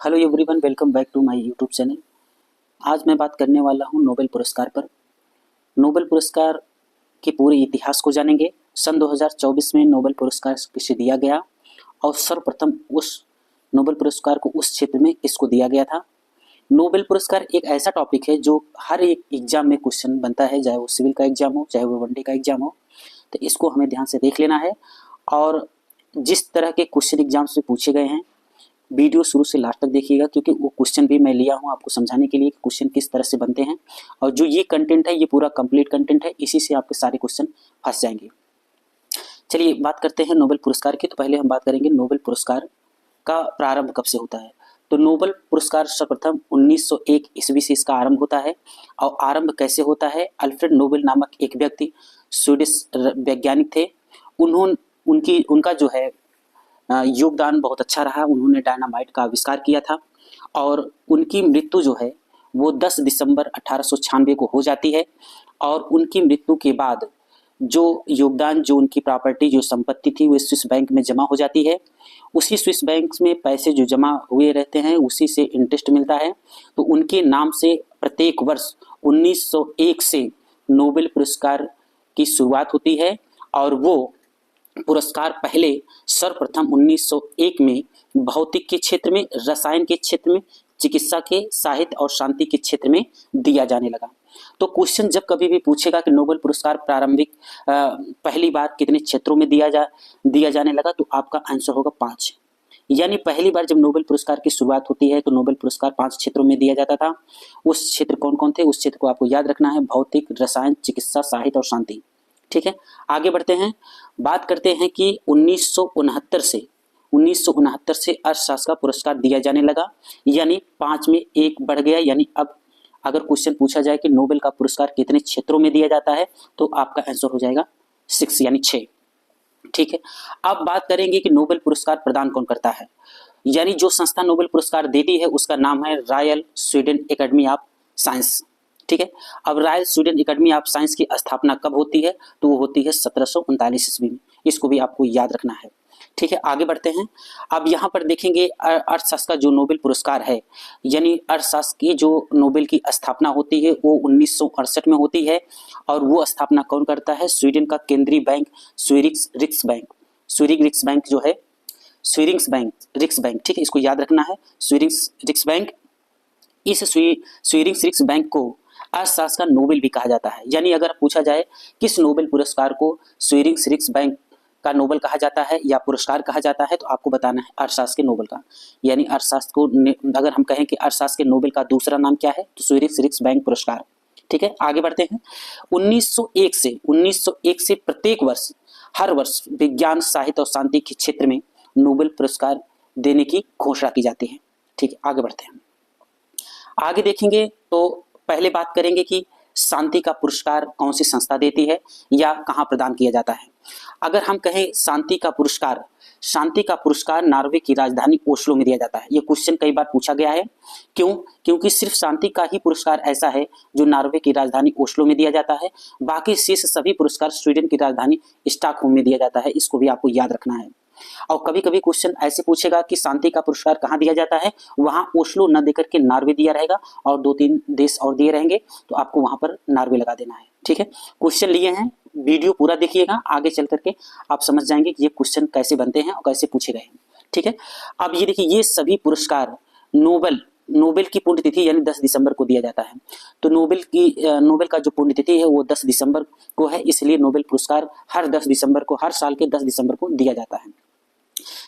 Hello everyone, welcome back to my YouTube channel. आज मैं बात करने वाला हूं नोबेल पुरस्कार पर। नोबेल पुरस्कार के पूरे इतिहास को जानेंगे। सन 2024 में नोबेल पुरस्कार किसे दिया गया और सर्वप्रथम उस नोबेल पुरस्कार को उस क्षेत्र में किसको दिया गया था। नोबेल पुरस्कार एक ऐसा टॉपिक है जो हर एक एग्जाम में क्वेश्चन बनता है, चाहे वो सिविल का एग्जाम हो, चाहे वो वनडे का एग्जाम हो। तो इसको हमें ध्यान से देख लेना है और जिस तरह के क्वेश्चन एग्जाम से पूछे गए हैं, वीडियो शुरू से लास्ट तक देखिएगा, क्योंकि वो क्वेश्चन भी मैं लिया हूँ आपको समझाने के लिए कि क्वेश्चन किस तरह से बनते हैं। और जो ये कंटेंट है ये पूरा कंप्लीट कंटेंट है, इसी से आपके सारे क्वेश्चन फंस जाएंगे। चलिए बात करते हैं नोबेल पुरस्कार की। तो पहले हम बात करेंगे नोबेल पुरस्कार का प्रारंभ कब से होता है। तो नोबेल पुरस्कार सर्वप्रथम 1901 ईस्वी से इसका आरंभ होता है। और आरंभ कैसे होता है, अल्फ्रेड नोबेल नामक एक व्यक्ति स्वीडिश वैज्ञानिक थे। उनका जो है योगदान बहुत अच्छा रहा। उन्होंने डायनामाइट का आविष्कार किया था और उनकी मृत्यु जो है वो 10 दिसंबर 1896 को हो जाती है। और उनकी मृत्यु के बाद जो योगदान, जो उनकी प्रॉपर्टी, जो संपत्ति थी, वो स्विस बैंक में जमा हो जाती है। उसी स्विस बैंक में पैसे जो जमा हुए रहते हैं उसी से इंटरेस्ट मिलता है। तो उनके नाम से प्रत्येक वर्ष 1901 से नोबेल पुरस्कार की शुरुआत होती है। और वो पुरस्कार पहले सर्वप्रथम 1901 में भौतिक के क्षेत्र में, रसायन के क्षेत्र में, चिकित्सा के, साहित्य और शांति के क्षेत्र में दिया जाने लगा। तो क्वेश्चन जब कभी भी पूछेगा कि नोबेल पुरस्कार प्रारंभिक पहली बार कितने क्षेत्रों में दिया जाने लगा, तो आपका आंसर होगा 5। यानी पहली बार जब नोबेल पुरस्कार की शुरुआत होती है तो नोबेल पुरस्कार 5 क्षेत्रों में दिया जाता था। उस क्षेत्र कौन कौन थे, उस क्षेत्र को आपको याद रखना है: भौतिक, रसायन, चिकित्सा, साहित्य और शांति। ठीक है, आगे बढ़ते हैं। बात करते हैं कि 1969 से अर्थशास्त्र का पुरस्कार दिया जाने लगा। यानी 5 में 1 बढ़ गया। यानी अब अगर क्वेश्चन पूछा जाए कि नोबेल का पुरस्कार कितने क्षेत्रों में दिया जाता है, तो आपका आंसर हो जाएगा 6 यानी 6। ठीक है, अब बात करेंगे कि नोबेल पुरस्कार प्रदान कौन करता है। यानी जो संस्था नोबेल पुरस्कार देती है उसका नाम है royal Sweden academy of science. ठीक है, अब royal Sweden academy of science की स्थापना कब होती है, तो वो होती है 1739 ईस्वी में। इसको भी आपको याद रखना है। ठीक है, आगे बढ़ते हैं। अब यहाँ पर देखेंगे अर्थशास्त्र का जो नोबेल पुरस्कार है, यानी अर्थशास्त्र की जो नोबेल की स्थापना होती है वो 1968 में होती है। और वो स्थापना कौन करता है, स्वीडन का केंद्रीय बैंक स्वीरिक्स रिक्स बैंक जो है, स्वीरिंग्स बैंक रिक्स बैंक। ठीक है, इसको याद रखना है, स्वीरिंग्स रिक्स बैंक। इस स्वीरिंग्स रिक्स बैंक को अर्थशास्त्र का नोबेल भी कहा जाता है। यानी अगर पूछा जाए किस नोबेल पुरस्कार को स्वीरिंग्स रिक्स बैंक का नोबेल कहा जाता है या पुरस्कार कहा जाता है, तो आपको बताना है अर्थशास्त्र के नोबेल का। यानी अर्थशास्त्र को अगर हम कहें कि अर्थशास्त्र के नोबेल का दूसरा नाम क्या है, तो स्वीरिंग्स रिक्स बैंक पुरस्कार। ठीक है, आगे बढ़ते हैं। 1901 से प्रत्येक वर्ष, हर वर्ष विज्ञान, साहित्य और शांति के क्षेत्र में नोबेल पुरस्कार देने की घोषणा की जाती है। ठीक है, आगे बढ़ते हैं। आगे देखेंगे तो पहले बात करेंगे कि शांति का पुरस्कार कौन सी संस्था देती है या कहाँ प्रदान किया जाता है। अगर हम कहें शांति का पुरस्कार नॉर्वे की राजधानी ओस्लो में दिया जाता है। ये क्वेश्चन कई बार पूछा गया है। क्यों? क्योंकि सिर्फ शांति का ही पुरस्कार ऐसा है जो नॉर्वे की राजधानी ओस्लो में दिया जाता है। बाकी शेष सभी पुरस्कार स्वीडन की राजधानी स्टॉकहोम में दिया जाता है। इसको भी आपको याद रखना है। और कभी कभी क्वेश्चन ऐसे पूछेगा कि शांति का पुरस्कार कहाँ दिया जाता है, वहां ओस्लो न देकर के नॉर्वे दिया रहेगा और 2-3 देश और दिए रहेंगे, तो आपको वहां पर नॉर्वे लगा देना है। ठीक है, क्वेश्चन लिए हैं, वीडियो पूरा देखिएगा, आगे चल करके आप समझ जाएंगे कि ये क्वेश्चन कैसे बनते हैं और कैसे पूछे गए हैं। ठीक है, अब ये देखिए, ये सभी पुरस्कार नोबेल की पुण्यतिथि यानी 10 दिसंबर को दिया जाता है। तो नोबेल का जो पुण्यतिथि है वो 10 दिसंबर को है, इसलिए नोबेल पुरस्कार हर 10 दिसंबर को, हर साल के 10 दिसंबर को दिया जाता है।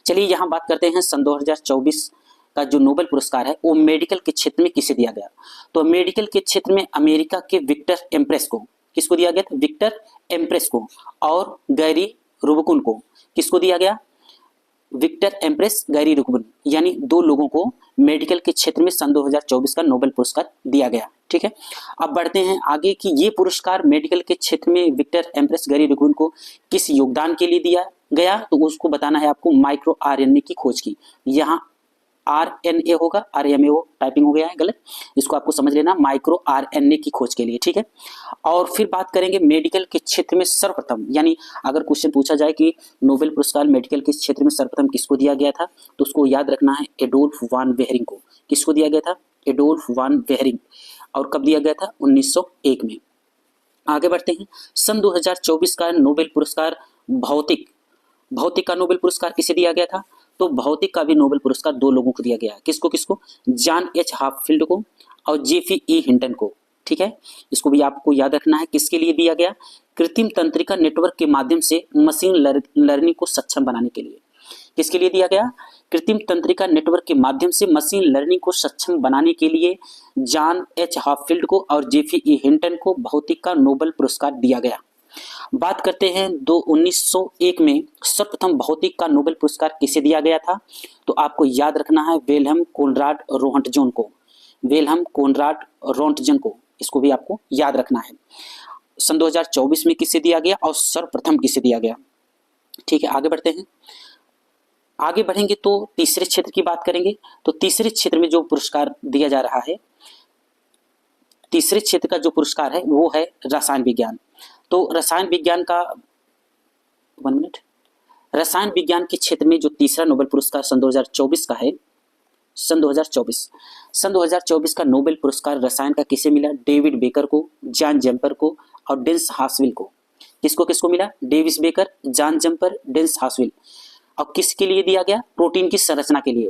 चलिए यहाँ बात करते हैं सन 2024 का जो नोबेल पुरस्कार है वो मेडिकल के क्षेत्र में किसे दिया गया। तो मेडिकल के क्षेत्र में अमेरिका के विक्टर एम्प्रेस को, किसको दिया गया था, विक्टर एम्प्रेस को। और गैरी रुबिकुन को, किसको दिया गया, विक्टर एम्प्रेस, गैरी रुबिकुन, यानी 2 लोगों को मेडिकल के क्षेत्र में सन 2024 का नोबेल पुरस्कार दिया गया। ठीक है, अब बढ़ते हैं आगे कि ये पुरस्कार मेडिकल के क्षेत्र में विक्टर एम्प्रेस, गैरी रुबिकुन को किस योगदान के लिए दिया गया, तो उसको बताना है आपको, माइक्रो आरएनए की खोज की। यहाँ RNA होगा, RMA टाइपिंग हो गया है गलत, इसको आपको समझ लेना, माइक्रो RNA की खोज के लिए, ठीक है। और फिर बात करेंगे मेडिकल के क्षेत्र में सर्वप्रथम, यानी अगर क्वेश्चन पूछा जाए कि नोबेल पुरस्कार मेडिकल के क्षेत्र में सर्वप्रथम किसको दिया गया था, तो उसको याद रखना है एडोल्फ वान वेहरिंग को। किसको दिया गया था? एडोल्फ वान वेहरिंग। और कब दिया गया था? 1901 में। आगे बढ़ते हैं। सन 2024 का नोबेल पुरस्कार भौतिक का नोबेल पुरस्कार किसे दिया गया था? तो भौतिक का भी नोबेल पुरस्कार 2 लोगों को दिया गया। किसको किसको? जॉन एच हाफील्ड को और जेफी ई हिंटन को, ठीक है। इसको भी आपको याद रखना है। किसके लिए दिया गया? कृत्रिम तंत्रिका नेटवर्क के माध्यम से मशीन लर्निंग को सक्षम बनाने के लिए। किसके लिए दिया गया? कृत्रिम तंत्रिका नेटवर्क के माध्यम से मशीन लर्निंग को सक्षम बनाने के लिए जॉन एच हाफील्ड को और जेफी ई हिंटन को भौतिक का नोबेल पुरस्कार दिया गया। बात करते हैं 1901 में सर्वप्रथम भौतिक का नोबेल पुरस्कार किसे दिया गया था? तो आपको याद रखना है विल्हेम कोनराड रोंटजन को। विल्हेम कोनराड रोंटजन को, इसको भी आपको याद रखना है। सन 2024 में किसे दिया गया और सर्वप्रथम किसे दिया गया, ठीक है। आगे बढ़ते हैं। आगे बढ़ेंगे तो तीसरे क्षेत्र की बात करेंगे। तो तीसरे क्षेत्र में जो पुरस्कार दिया जा रहा है, तीसरे क्षेत्र का जो पुरस्कार है वो है रसायन विज्ञान। तो रसायन विज्ञान का 1 मिनट, रसायन विज्ञान के क्षेत्र में जो तीसरा नोबेल पुरस्कार सन 2024 का है, सन 2024 का नोबेल पुरस्कार रसायन का किसे मिला? डेविड बेकर को, जॉन जम्पर को और डेंस हासविल को। किसको किसको मिला? Davis Baker, John Jumper, Demis हासविल। और किसके लिए दिया गया? प्रोटीन की संरचना के लिए,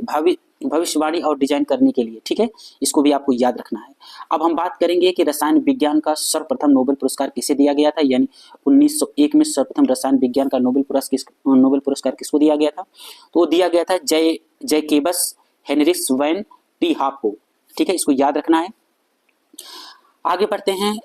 भविष्यवाणी और डिजाइन करने के लिए, ठीक है। इसको भी आपको याद रखना है। अब हम बात करेंगे कि रसायन विज्ञान का सर्वप्रथम नोबेल पुरस्कार किसे दिया गया था, यानी 1901 में सर्वप्रथम रसायन विज्ञान का नोबेल पुरस्कार किसको दिया गया था? तो वो दिया गया था जैकेबस हेनरिक्स वैन टी हाफ को, ठीक है। इसको याद रखना है। आगे बढ़ते हैं।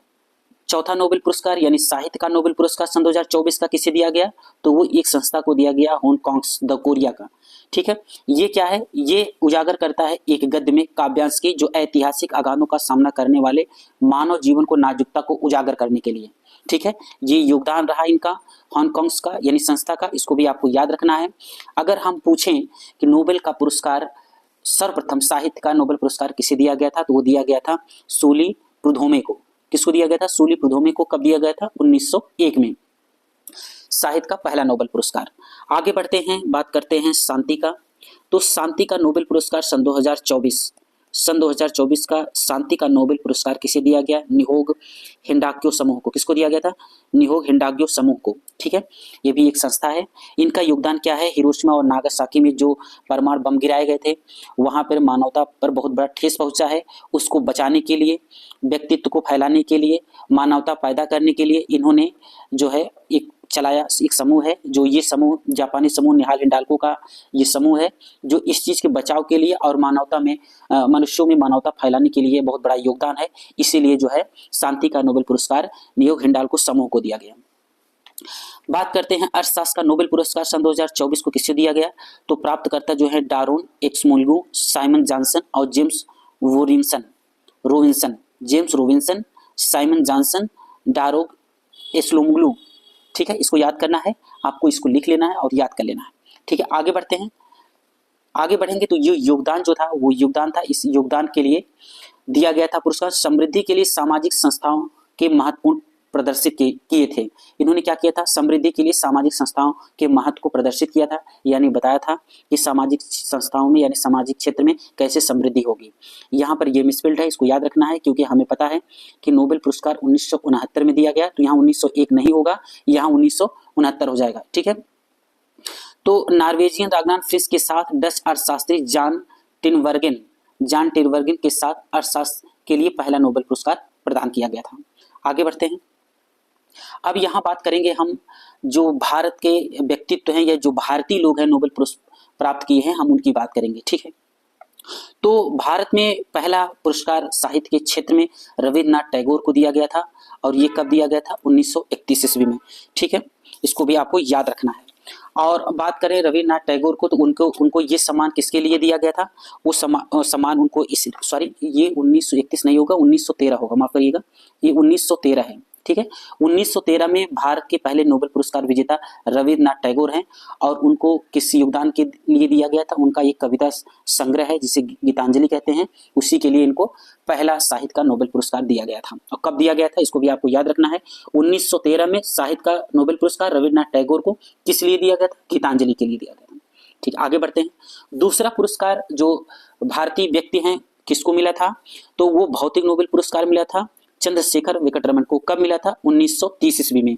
चौथा नोबेल पुरस्कार यानी साहित्य का नोबेल पुरस्कार सन 2024 का किसे दिया गया? तो वो एक संस्था को दिया गया, हांगकांग द कोरिया का, ठीक है। ये क्या है? ये उजागर करता है एक गद्य में काव्यांश की जो ऐतिहासिक आघातों का सामना करने वाले मानव जीवन को नाजुकता को उजागर करने के लिए, ठीक है। ये योगदान रहा इनका, हांगकांग का यानी संस्था का, इसको भी आपको याद रखना है। अगर हम पूछें कि नोबेल का पुरस्कार सर्वप्रथम साहित्य का नोबेल पुरस्कार किसे दिया गया था, तो वो दिया गया था सूली प्रुधोमे को। किसको दिया गया था? सूली प्रुधोमे को। कब दिया गया था? 1901 में, साहित्य का पहला नोबेल पुरस्कार। आगे बढ़ते हैं, बात करते हैं शांति का। तो शांति का नोबेल पुरस्कार सन 2024 का शांति का नोबेल पुरस्कार किसे दिया गया? निहोग हिंडाक्यो समूह को। किसको दिया गया था? निहोग हिंडाक्यो समूह को, ठीक है। ये भी एक संस्था है। इनका योगदान क्या है? हिरोशिमा और नागासाकी में जो परमाणु बम गिराए गए थे, वहां पर मानवता पर बहुत बड़ा ठेस पहुंचा है। उसको बचाने के लिए, व्यक्तित्व को फैलाने के लिए, मानवता पैदा करने के लिए इन्होंने जो है एक चलाया, एक समूह है। जो ये समूह जापानी समूह निहाल हिंडाल्को का ये समूह है, जो इस चीज के बचाव के लिए और मानवता में मनुष्यों में मानवता फैलाने के लिए बहुत बड़ा योगदान है। इसीलिए जो है शांति का नोबेल पुरस्कार नियोग हिंडाल्को समूह को दिया गया। बात करते हैं अर्थशास्त्र का नोबेल पुरस्कार सन 2024 को किसे दिया गया? तो प्राप्तकर्ता जो है डारोन एक्समोल्गू, साइमन जॉनसन और जेम्स रोबिन्सन, साइमन जॉनसन, डारोग एस्लोमग्लू, ठीक है। इसको याद करना है, आपको इसको लिख लेना है और याद कर लेना है, ठीक है। आगे बढ़ते हैं। आगे बढ़ेंगे तो ये योगदान जो था वो योगदान था, इस योगदान के लिए दिया गया था पुरस्कार समृद्धि के लिए सामाजिक संस्थाओं के महत्वपूर्ण प्रदर्शित किए थे। इन्होंने क्या किया था? समृद्धि के लिए सामाजिक संस्थाओं के महत्व को प्रदर्शित किया था, यानी बताया था कि सामाजिक संस्थाओं में यानी सामाजिक क्षेत्र में कैसे समृद्धि होगी। यहाँ पर ये मिसफिल्ड है, इसको याद रखना है, क्योंकि हमें पता है कि नोबेल पुरस्कार 1969 में दिया गया, तो यहाँ 1901 नहीं होगा, यहाँ 1969 हो जाएगा, ठीक है। तो नॉर्वेजियन रागनान फ्रिस के साथ डच अर्थशास्त्री जॉन टिनवर्गेन के साथ अर्थशास्त्र के लिए पहला नोबेल पुरस्कार प्रदान किया गया था। आगे बढ़ते हैं। अब यहाँ बात करेंगे हम जो भारत के व्यक्तित्व हैं या जो भारतीय लोग हैं नोबेल पुरस्कार प्राप्त किए हैं, हम उनकी बात करेंगे, ठीक है। तो भारत में पहला पुरस्कार साहित्य के क्षेत्र में रविन्द्रनाथ टैगोर को दिया गया था, और ये कब दिया गया था? 1931 ईस्वी में, ठीक है। इसको भी आपको याद रखना है। और बात करें रविन्द्रनाथ टैगोर को, तो उनको ये सम्मान किसके लिए दिया गया था? वो सम्मान उनको ये 1931 नहीं होगा, 1913 होगा, माफ करिएगा, ये 1913 है, ठीक है। 1913 में भारत के पहले नोबेल पुरस्कार विजेता रविन्द्रनाथ टैगोर हैं और उनको किस योगदान के लिए दिया गया था? उनका एक कविता संग्रह है जिसे गीतांजलि कहते हैं, उसी के लिए इनको पहला साहित्य का नोबेल पुरस्कार दिया गया था। और कब दिया गया था इसको भी आपको याद रखना है। 1913 में साहित्य का नोबेल पुरस्कार रविन्द्रनाथ टैगोर को किस लिए दिया गया था? गीतांजलि के लिए दिया गया था। ठीक, आगे बढ़ते हैं। दूसरा पुरस्कार जो भारतीय व्यक्ति हैं किसको मिला था? तो वो भौतिक नोबेल पुरस्कार मिला था चंद्रशेखर वेंकटरमन को। कब मिला था? 1930 ईस्वी में।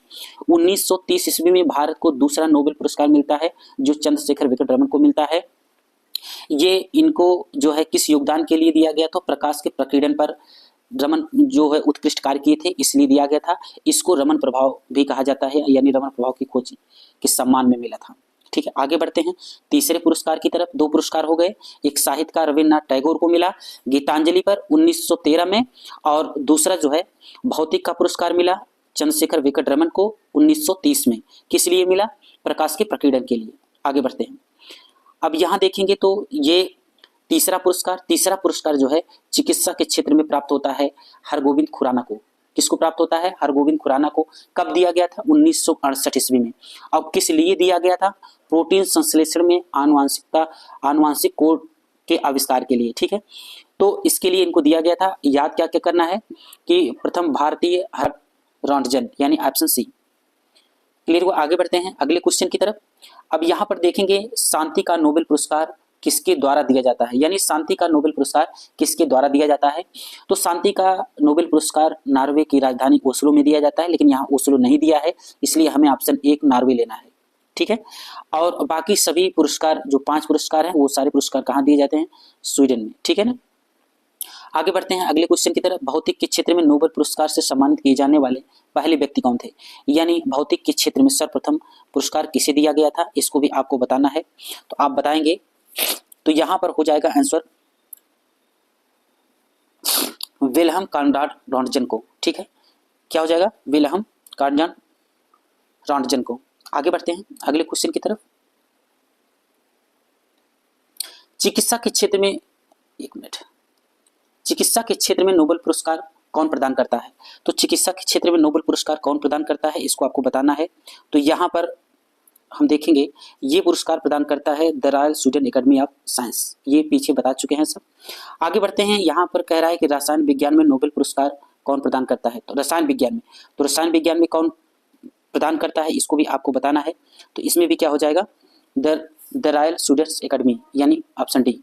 1930 ईस्वी में भारत को दूसरा नोबेल पुरस्कार मिलता है जो चंद्रशेखर वेंकटरमन को मिलता है। ये इनको जो है किस योगदान के लिए दिया गया? तो प्रकाश के प्रकीर्णन पर रमन जो है उत्कृष्ट कार्य किए थे इसलिए दिया गया था। इसको रमन प्रभाव भी कहा जाता है, यानी रमन प्रभाव की खोज के सम्मान में मिला था। ठीक है, आगे बढ़ते हैं तीसरे पुरस्कार की तरफ। दो पुरस्कार हो गए, एक साहित्यकार रविन्द्रनाथ टैगोर को मिला गीतांजलि पर 1913 में, और दूसरा जो है भौतिक का पुरस्कार मिला चंद्रशेखर वेंकटरमन को 1930 में। किस लिए मिला? प्रकाश के प्रकीर्णन के लिए। आगे बढ़ते हैं। अब यहाँ देखेंगे तो ये तीसरा पुरस्कार जो है चिकित्सा के क्षेत्र में प्राप्त होता है हरगोविंद खुराना को। किसको प्राप्त होता है? हरगोविंद खुराना को। कब दिया गया था? 1968 ईस्वी में। अब किस लिए दिया गया था? प्रोटीन संश्लेषण में आनुवांशिक कोड के आविष्कार के लिए। ठीक है, तो इसके लिए इनको दिया गया था। याद क्या क्या करना है कि प्रथम भारतीय रॉन्टजन, यानी ऑप्शन सी। क्लियर हुआ? आगे बढ़ते हैं अगले क्वेश्चन की तरफ। अब यहाँ पर देखेंगे शांति का नोबेल पुरस्कार किसके द्वारा दिया जाता है, यानी शांति का नोबेल पुरस्कार किसके द्वारा दिया जाता है? तो शांति का नोबेल पुरस्कार नॉर्वे की राजधानी ओस्लो में दिया जाता है, लेकिन यहाँ ओस्लो नहीं दिया है, इसलिए हमें ऑप्शन 1 नॉर्वे लेना है। ठीक है, और बाकी सभी पुरस्कार जो 5 पुरस्कार हैं वो सारे पुरस्कार कहाँ दिए जाते हैं? स्वीडन में। ठीक है ना। आगे बढ़ते हैं अगले क्वेश्चन की तरफ। भौतिक के क्षेत्र में नोबेल पुरस्कार से सम्मानित किए जाने वाले पहले व्यक्ति कौन थे, यानी भौतिक के क्षेत्र में सर्वप्रथम पुरस्कार किसे दिया गया था, इसको भी आपको बताना है। तो आप बताएंगे, तो यहां पर हो जाएगा आंसर विल्हम कॉनराड रॉन्टजन को। ठीक है, क्या हो जाएगा? विल्हम कॉनराड रॉन्टजन को। आगे बढ़ते हैं अगले क्वेश्चन की तरफ। चिकित्सा के क्षेत्र में, एक मिनट, चिकित्सा के क्षेत्र में नोबेल पुरस्कार कौन प्रदान करता है? तो चिकित्सा के क्षेत्र में नोबेल पुरस्कार कौन प्रदान करता है, इसको आपको बताना है। तो यहाँ पर हम देखेंगे ये पुरस्कार प्रदान करता है the royal Sweden academy of science. ये पीछे बता चुके हैं सब। आगे बढ़ते हैं। यहाँ पर कह रहा है कि रसायन विज्ञान में नोबेल पुरस्कार कौन प्रदान करता है? तो रसायन विज्ञान में कौन प्रदान करता है, इसको भी आपको बताना है। तो इसमें भी क्या हो जाएगा? द रॉयल स्वीडिश एकेडमी, यानी ऑप्शन डी।